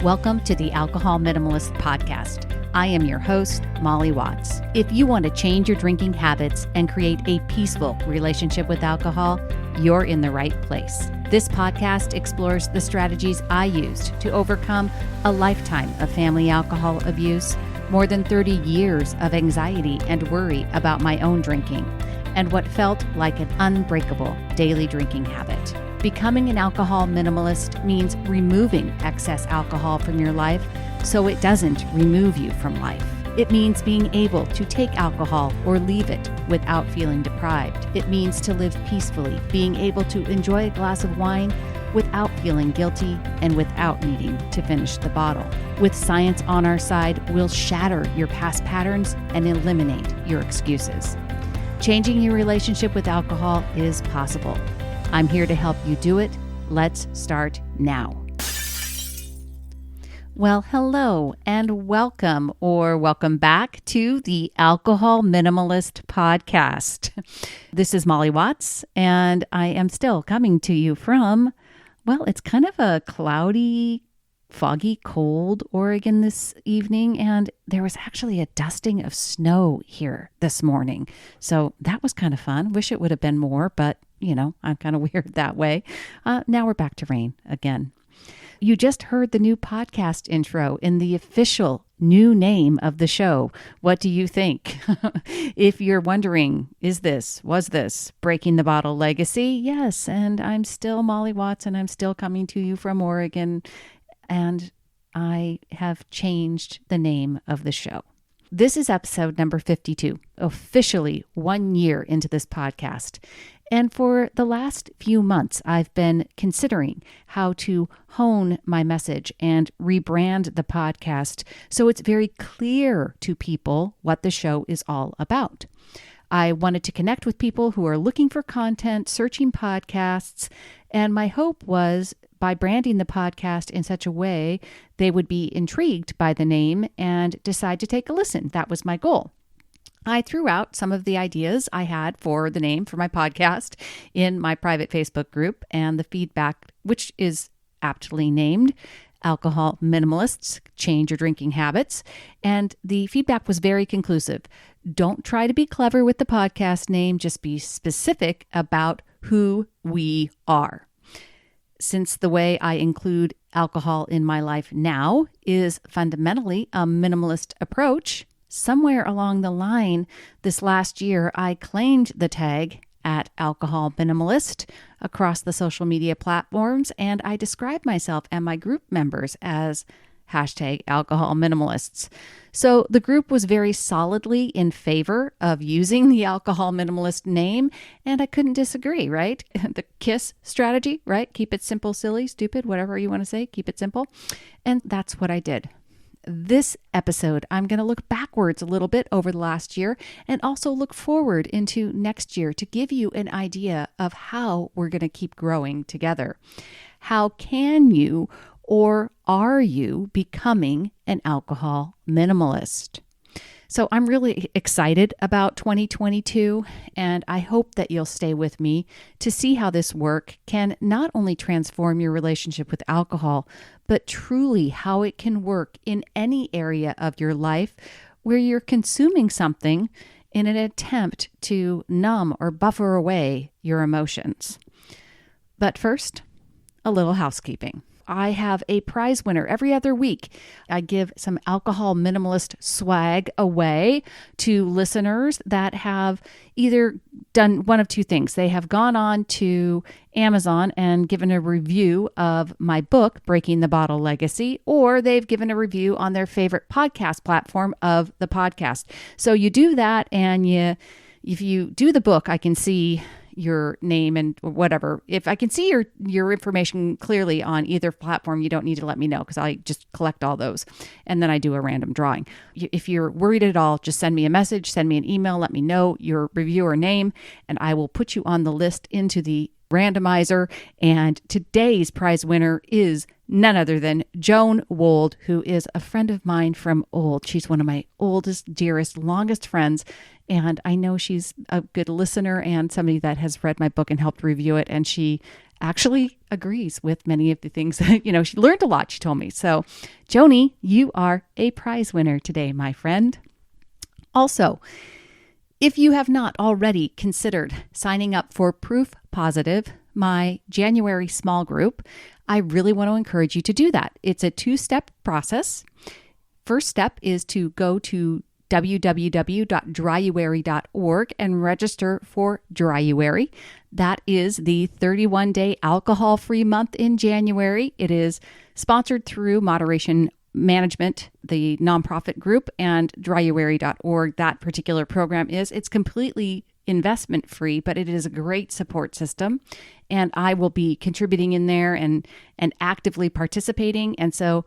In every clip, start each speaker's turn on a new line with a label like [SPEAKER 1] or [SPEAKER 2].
[SPEAKER 1] Welcome to the Alcohol Minimalist Podcast. I am your host, Molly Watts. If you want to change your drinking habits and create a peaceful relationship with alcohol, you're in the right place. This podcast explores the strategies I used to overcome a lifetime of family alcohol abuse, more than 30 years of anxiety and worry about my own drinking, and what felt like an unbreakable daily drinking habit. Becoming an alcohol minimalist means removing excess alcohol from your life so it doesn't remove you from life. It means being able to take alcohol or leave it without feeling deprived. It means to live peacefully, being able to enjoy a glass of wine without feeling guilty and without needing to finish the bottle. With science on our side, we'll shatter your past patterns and eliminate your excuses. Changing your relationship with alcohol is possible. I'm here to help you do it. Let's start now. Well, hello and welcome or welcome back to the Alcohol Minimalist Podcast. This is Molly Watts, and I am still coming to you from, well, it's kind of a cloudy, foggy, cold Oregon this evening, and there was actually a dusting of snow here this morning. So that was kind of fun. Wish it would have been more, but I'm kind of weird that way. Now we're back to rain again. You just heard the new podcast intro in the official new name of the show. What do you think? If you're wondering, was this Breaking the Bottle Legacy? Yes, and I'm still Molly Watts, and I'm still coming to you from Oregon, and I have changed the name of the show. This is episode number 52, officially 1 year into this podcast. And for the last few months, I've been considering how to hone my message and rebrand the podcast so it's very clear to people what the show is all about. I wanted to connect with people who are looking for content, searching podcasts, and my hope was by branding the podcast in such a way, they would be intrigued by the name and decide to take a listen. That was my goal. I threw out some of the ideas I had for the name for my podcast in my private Facebook group, and the feedback, which is aptly named Alcohol Minimalists, Change Your Drinking Habits, and the feedback was very conclusive. Don't try to be clever with the podcast name, just be specific about who we are. Since the way I include alcohol in my life now is fundamentally a minimalist approach, somewhere along the line this last year, I claimed the tag at Alcohol Minimalist across the social media platforms, and I described myself and my group members as hashtag Alcohol Minimalists. So the group was very solidly in favor of using the Alcohol Minimalist name, and I couldn't disagree, right? The KISS strategy, right? Keep it simple, silly, stupid, whatever you want to say, keep it simple. And that's what I did. This episode, I'm going to look backwards a little bit over the last year and also look forward into next year to give you an idea of how we're going to keep growing together. How can you or are you becoming an alcohol minimalist? So I'm really excited about 2022, and I hope that you'll stay with me to see how this work can not only transform your relationship with alcohol, but truly how it can work in any area of your life where you're consuming something in an attempt to numb or buffer away your emotions. But first, a little housekeeping. I have a prize winner every other week. I give some alcohol minimalist swag away to listeners that have either done one of two things. They have gone on to Amazon and given a review of my book, Breaking the Bottle Legacy, or they've given a review on their favorite podcast platform of the podcast. So you do that, and if you do the book, I can see your name and whatever. If I can see your information clearly on either platform, you don't need to let me know because I just collect all those. And then I do a random drawing. If you're worried at all, just send me a message, send me an email, let me know your reviewer name, and I will put you on the list into the randomizer. And today's prize winner is none other than Joan Wold, who is a friend of mine from old. She's one of my oldest, dearest, longest friends. And I know she's a good listener and somebody that has read my book and helped review it. And she actually agrees with many of the things that, she learned a lot, she told me. So, Joni, you are a prize winner today, my friend. Also, if you have not already considered signing up for Proof Positive, my January small group, I really want to encourage you to do that. It's a 2-step process. First step is to go to www.dryuary.org and register for Dryuary. That is the 31-day alcohol-free month in January. It is sponsored through Moderation Management, the nonprofit group, and Dryuary.org. That particular program it's completely investment free, but it is a great support system. And I will be contributing in there and actively participating. And so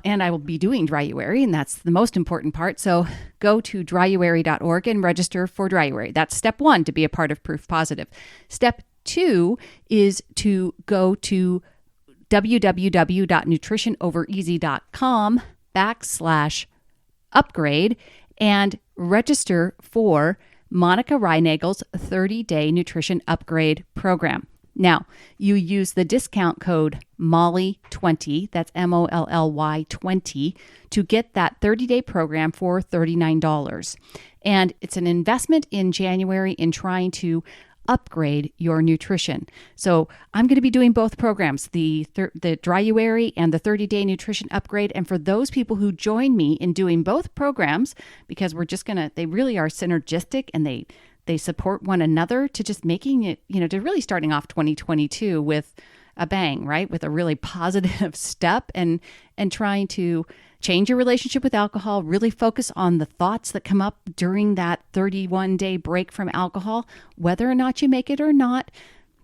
[SPEAKER 1] and I will be doing Dryuary, and that's the most important part. So go to Dryuary.org and register for Dryuary. That's step 1 to be a part of Proof Positive. Step 2 is to go to www.nutritionovereasy.com/upgrade and register for Monica Reinagel's 30-day nutrition upgrade program. Now, you use the discount code MOLLY20, that's MOLLY 20, to get that 30-day program for $39. And it's an investment in January in trying to upgrade your nutrition. So I'm going to be doing both programs, the Dryuary and the 30-day nutrition upgrade. And for those people who join me in doing both programs, because they really are synergistic and they support one another to just making it, to really starting off 2022 with a bang, right? With a really positive step and trying to change your relationship with alcohol, really focus on the thoughts that come up during that 31-day break from alcohol, whether or not you make it or not.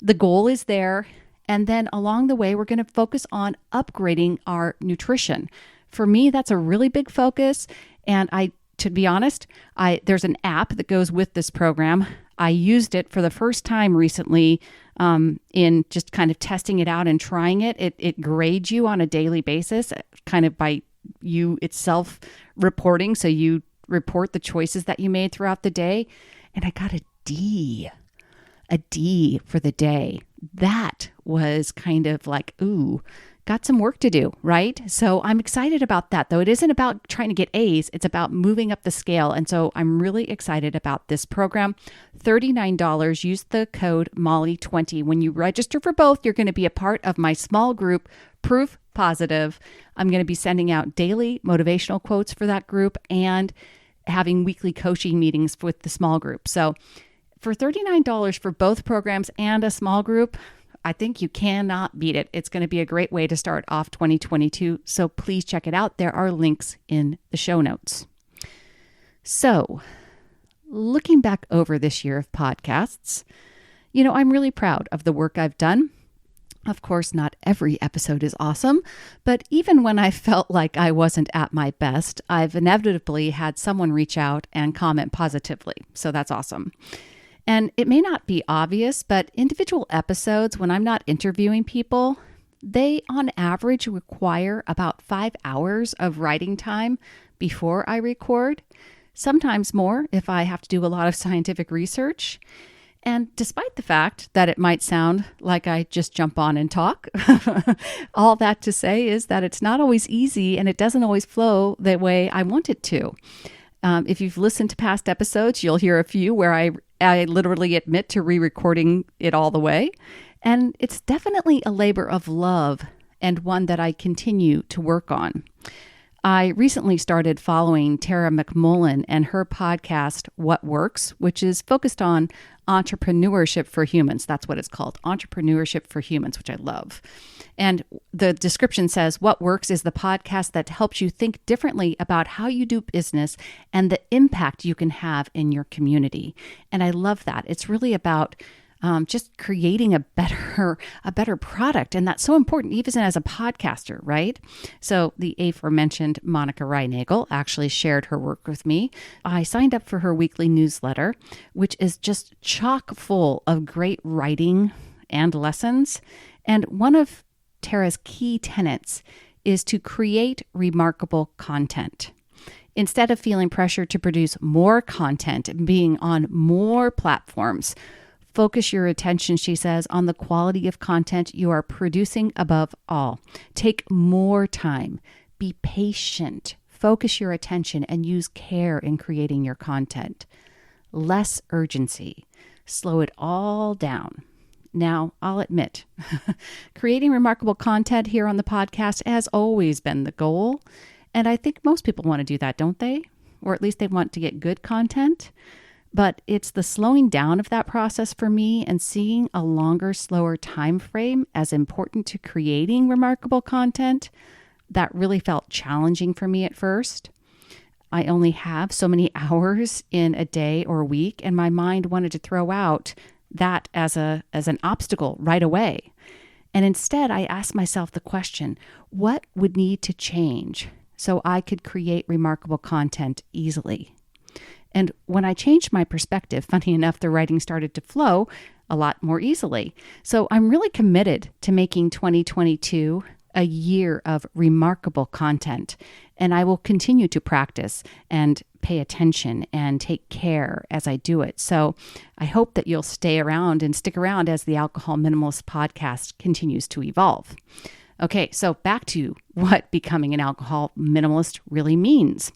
[SPEAKER 1] The goal is there. And then along the way, we're going to focus on upgrading our nutrition. For me, that's a really big focus. And to be honest, there's an app that goes with this program. I used it for the first time recently in just kind of testing it out and trying it. It grades you on a daily basis, kind of by you itself reporting. So you report the choices that you made throughout the day. And I got a D for the day. That was kind of like, ooh, got some work to do, right? So I'm excited about that, though. It isn't about trying to get A's. It's about moving up the scale. And so I'm really excited about this program. $39. Use the code MOLLY20. When you register for both, you're going to be a part of my small group, Proof Positive. I'm going to be sending out daily motivational quotes for that group and having weekly coaching meetings with the small group. So for $39 for both programs and a small group, I think you cannot beat it. It's going to be a great way to start off 2022. So please check it out. There are links in the show notes. So looking back over this year of podcasts, I'm really proud of the work I've done. Of course, not every episode is awesome, but even when I felt like I wasn't at my best, I've inevitably had someone reach out and comment positively. So that's awesome. And it may not be obvious, but individual episodes, when I'm not interviewing people, they on average require about 5 hours of writing time before I record, sometimes more if I have to do a lot of scientific research. And despite the fact that it might sound like I just jump on and talk, all that to say is that it's not always easy and it doesn't always flow the way I want it to. If you've listened to past episodes, you'll hear a few where I literally admit to re-recording it all the way. And it's definitely a labor of love and one that I continue to work on. I recently started following Tara McMullen and her podcast, What Works, which is focused on entrepreneurship for humans. That's what it's called, Entrepreneurship for Humans, which I love. And the description says, What Works is the podcast that helps you think differently about how you do business and the impact you can have in your community. And I love that. It's really about just creating a better product. And that's so important, even as a podcaster, right? So the aforementioned Monica Reinagel actually shared her work with me. I signed up for her weekly newsletter, which is just chock full of great writing and lessons. And one of Tara's key tenets is to create remarkable content. Instead of feeling pressure to produce more content and being on more platforms, Focus your attention, she says, on the quality of content you are producing above all. Take more time. Be patient. Focus your attention and use care in creating your content. Less urgency. Slow it all down. Now, I'll admit, creating remarkable content here on the podcast has always been the goal. And I think most people want to do that, don't they? Or at least they want to get good content. But it's the slowing down of that process for me and seeing a longer, slower time frame as important to creating remarkable content that really felt challenging for me at first. I only have so many hours in a day or a week, and my mind wanted to throw out that as an obstacle right away. And instead, I asked myself the question, what would need to change so I could create remarkable content easily? And when I changed my perspective, funny enough, the writing started to flow a lot more easily. So I'm really committed to making 2022 a year of remarkable content. And I will continue to practice and pay attention and take care as I do it. So I hope that you'll stay around and stick around as the Alcohol Minimalist podcast continues to evolve. Okay, so back to what becoming an alcohol minimalist really means.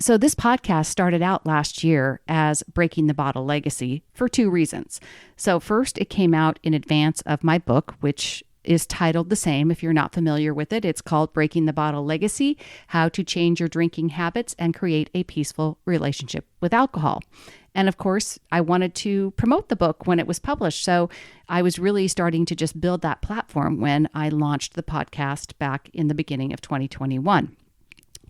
[SPEAKER 1] So this podcast started out last year as Breaking the Bottle Legacy for two reasons. So first, it came out in advance of my book, which is titled the same. If you're not familiar with it, it's called Breaking the Bottle Legacy: How to Change Your Drinking Habits and Create a Peaceful Relationship with Alcohol. And of course, I wanted to promote the book when it was published. So I was really starting to just build that platform when I launched the podcast back in the beginning of 2021.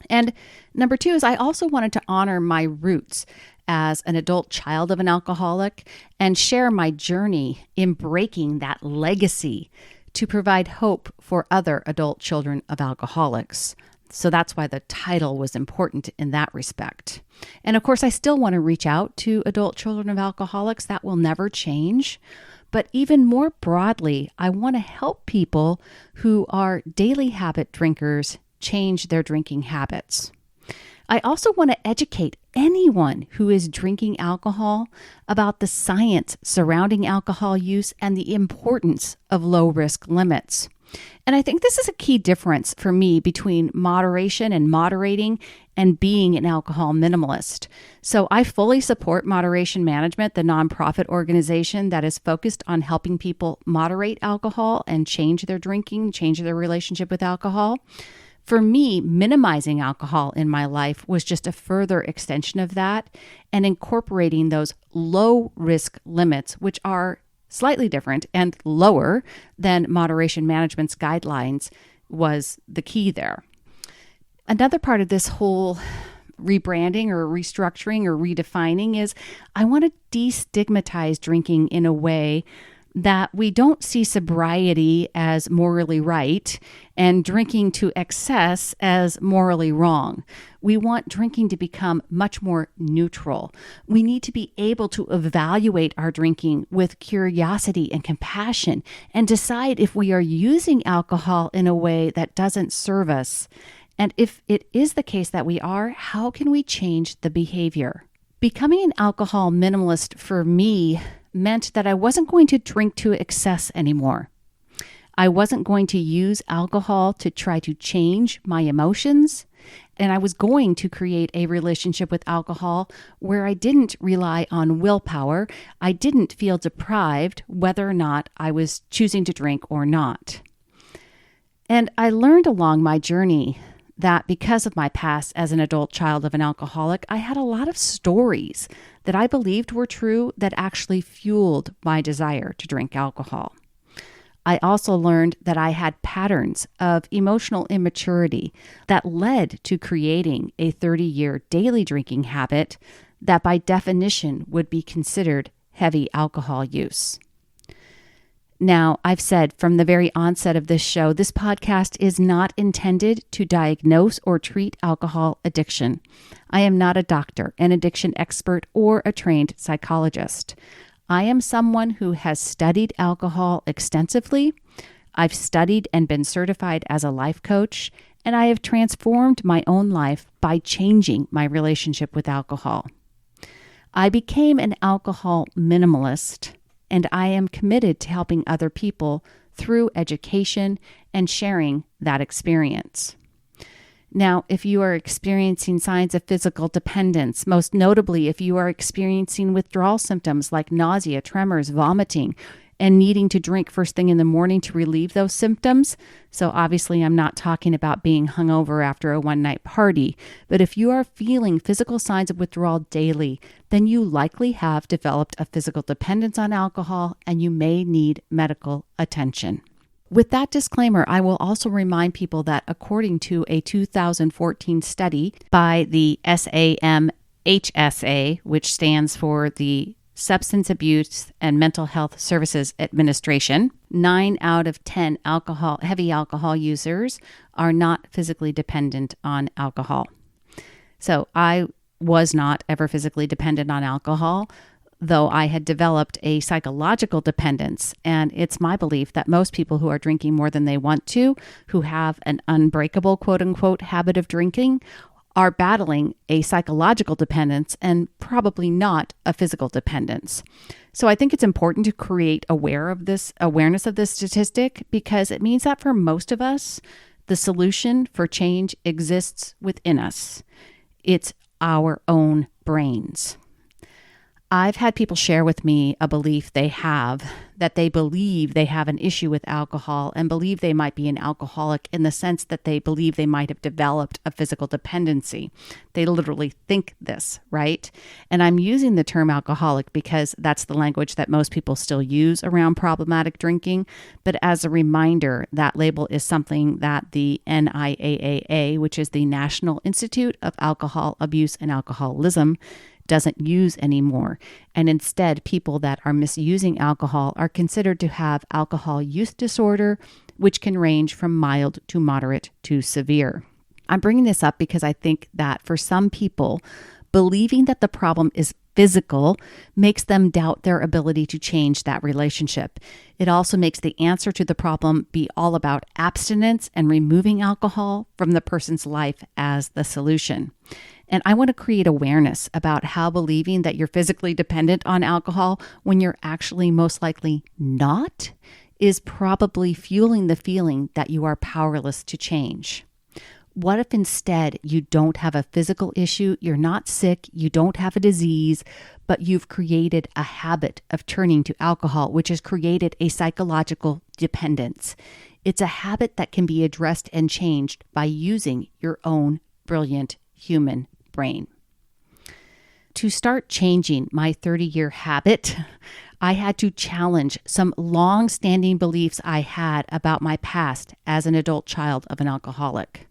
[SPEAKER 1] And number two is I also wanted to honor my roots as an adult child of an alcoholic and share my journey in breaking that legacy to provide hope for other adult children of alcoholics. So that's why the title was important in that respect. And of course, I still want to reach out to adult children of alcoholics. That will never change. But even more broadly, I want to help people who are daily habit drinkers change their drinking habits. I also want to educate anyone who is drinking alcohol about the science surrounding alcohol use and the importance of low-risk limits. And I think this is a key difference for me between moderation and moderating and being an alcohol minimalist. So I fully support Moderation Management, the nonprofit organization that is focused on helping people moderate alcohol and change their drinking, change their relationship with alcohol. For me, minimizing alcohol in my life was just a further extension of that, and incorporating those low-risk limits, which are slightly different and lower than Moderation Management's guidelines, was the key there. Another part of this whole rebranding or restructuring or redefining is I want to destigmatize drinking in a way that we don't see sobriety as morally right and drinking to excess as morally wrong. We want drinking to become much more neutral. We need to be able to evaluate our drinking with curiosity and compassion and decide if we are using alcohol in a way that doesn't serve us. And if it is the case that we are, how can we change the behavior? Becoming an alcohol minimalist for me meant that I wasn't going to drink to excess anymore. I wasn't going to use alcohol to try to change my emotions, and I was going to create a relationship with alcohol where I didn't rely on willpower. I didn't feel deprived whether or not I was choosing to drink or not. And I learned along my journey that because of my past as an adult child of an alcoholic, I had a lot of stories that I believed were true that actually fueled my desire to drink alcohol. I also learned that I had patterns of emotional immaturity that led to creating a 30-year daily drinking habit that by definition would be considered heavy alcohol use. Now, I've said from the very onset of this show, this podcast is not intended to diagnose or treat alcohol addiction. I am not a doctor, an addiction expert, or a trained psychologist. I am someone who has studied alcohol extensively. I've studied and been certified as a life coach, and I have transformed my own life by changing my relationship with alcohol. I became an alcohol minimalist and I am committed to helping other people through education and sharing that experience. Now, if you are experiencing signs of physical dependence, most notably if you are experiencing withdrawal symptoms like nausea, tremors, vomiting, and needing to drink first thing in the morning to relieve those symptoms, so obviously I'm not talking about being hungover after a one-night party, but if you are feeling physical signs of withdrawal daily, then you likely have developed a physical dependence on alcohol and you may need medical attention. With that disclaimer, I will also remind people that according to a 2014 study by the SAMHSA, which stands for the Substance Abuse and Mental Health Services Administration, 9 out of 10 heavy alcohol users are not physically dependent on alcohol. So I was not ever physically dependent on alcohol, though I had developed a psychological dependence. And it's my belief that most people who are drinking more than they want to, who have an unbreakable, quote unquote, habit of drinking, are battling a psychological dependence and probably not a physical dependence. So I think it's important to create awareness of this statistic, because it means that for most of us, the solution for change exists within us. It's our own brains. I've had people share with me a belief they have, that they believe they have an issue with alcohol and believe they might be an alcoholic in the sense that they believe they might have developed a physical dependency. They literally think this, right? And I'm using the term alcoholic because that's the language that most people still use around problematic drinking. But as a reminder, that label is something that the NIAAA, which is the National Institute of Alcohol Abuse and Alcoholism, doesn't use anymore. And instead, people that are misusing alcohol are considered to have alcohol use disorder, which can range from mild to moderate to severe. I'm bringing this up because I think that for some people, believing that the problem is physical makes them doubt their ability to change that relationship. It also makes the answer to the problem be all about abstinence and removing alcohol from the person's life as the solution. And I want to create awareness about how believing that you're physically dependent on alcohol when you're actually most likely not is probably fueling the feeling that you are powerless to change. What if instead you don't have a physical issue, you're not sick, you don't have a disease, but you've created a habit of turning to alcohol, which has created a psychological dependence. It's a habit that can be addressed and changed by using your own brilliant human brain. To start changing my 30-year habit, I had to challenge some long-standing beliefs I had about my past as an adult child of an alcoholic.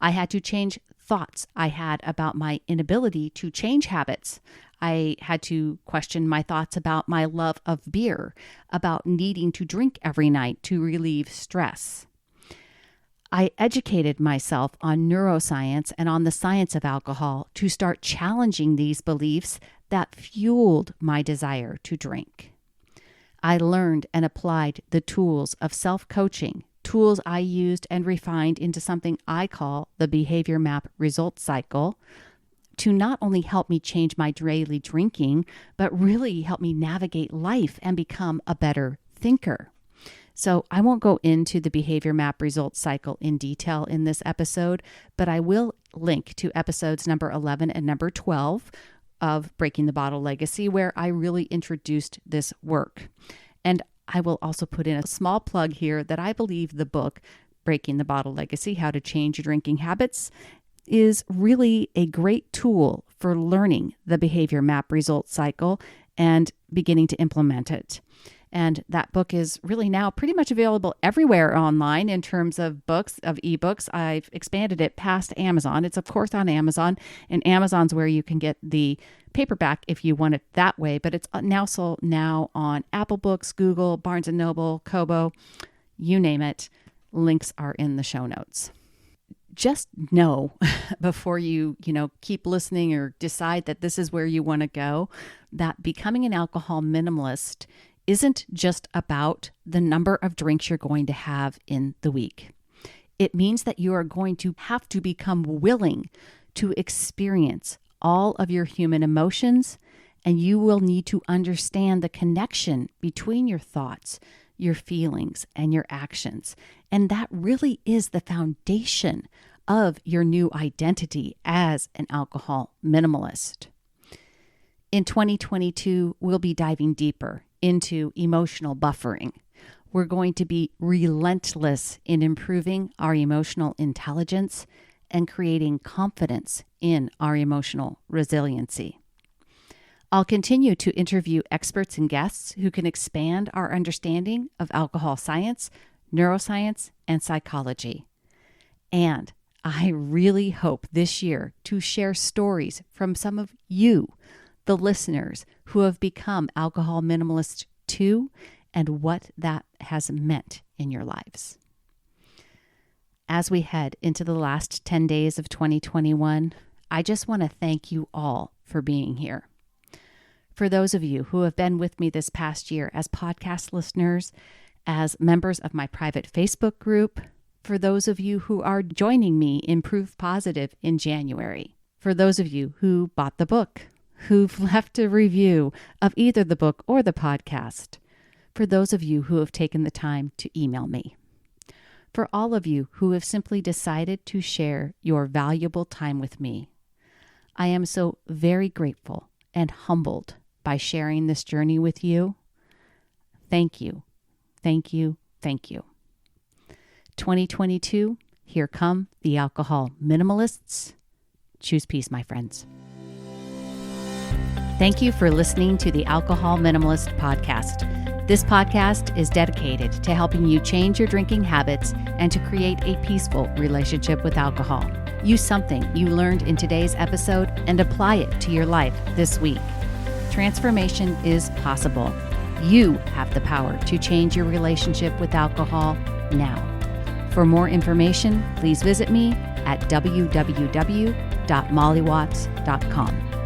[SPEAKER 1] I had to change thoughts I had about my inability to change habits. I had to question my thoughts about my love of beer, about needing to drink every night to relieve stress. I educated myself on neuroscience and on the science of alcohol to start challenging these beliefs that fueled my desire to drink. I learned and applied the tools of self-coaching, tools I used and refined into something I call the behavior map results cycle, to not only help me change my daily drinking, but really help me navigate life and become a better thinker. So I won't go into the behavior map results cycle in detail in this episode, but I will link to episodes number 11 and number 12 of Breaking the Bottle Legacy, where I really introduced this work. And I will also put in a small plug here that I believe the book, Breaking the Bottle Legacy, How to Change Your Drinking Habits, is really a great tool for learning the behavior map results cycle and beginning to implement it. And that book is really now pretty much available everywhere online in terms of books, of ebooks. I've expanded it past Amazon. It's of course on Amazon, and Amazon's where you can get the paperback if you want it that way. But it's now sold now on Apple Books, Google, Barnes & Noble, Kobo, you name it. Links are in the show notes. Just know before you keep listening or decide that this is where you want to go, that becoming an alcohol minimalist isn't just about the number of drinks you're going to have in the week. It means that you are going to have to become willing to experience all of your human emotions And you will need to understand the connection between your thoughts, your feelings, and your actions. And that really is the foundation of your new identity as an alcohol minimalist. In 2022, we'll be diving deeper into emotional buffering. We're going to be relentless in improving our emotional intelligence and creating confidence in our emotional resiliency. I'll continue to interview experts and guests who can expand our understanding of alcohol science, neuroscience, and psychology. And I really hope this year to share stories from some of you, the listeners, who have become alcohol minimalists too, and what that has meant in your lives. As we head into the last 10 days of 2021, I just want to thank you all for being here. For those of you who have been with me this past year as podcast listeners, as members of my private Facebook group, for those of you who are joining me in Proof Positive in January, for those of you who bought the book, who've left a review of either the book or the podcast, for those of you who have taken the time to email me, for all of you who have simply decided to share your valuable time with me. I am so very grateful and humbled by sharing this journey with you. Thank you. Thank you. Thank you. 2022, here come the alcohol minimalists. Choose peace, my friends. Thank you for listening to the Alcohol Minimalist Podcast. This podcast is dedicated to helping you change your drinking habits and to create a peaceful relationship with alcohol. Use something you learned in today's episode and apply it to your life this week. Transformation is possible. You have the power to change your relationship with alcohol now. For more information, please visit me at www.mollywatts.com.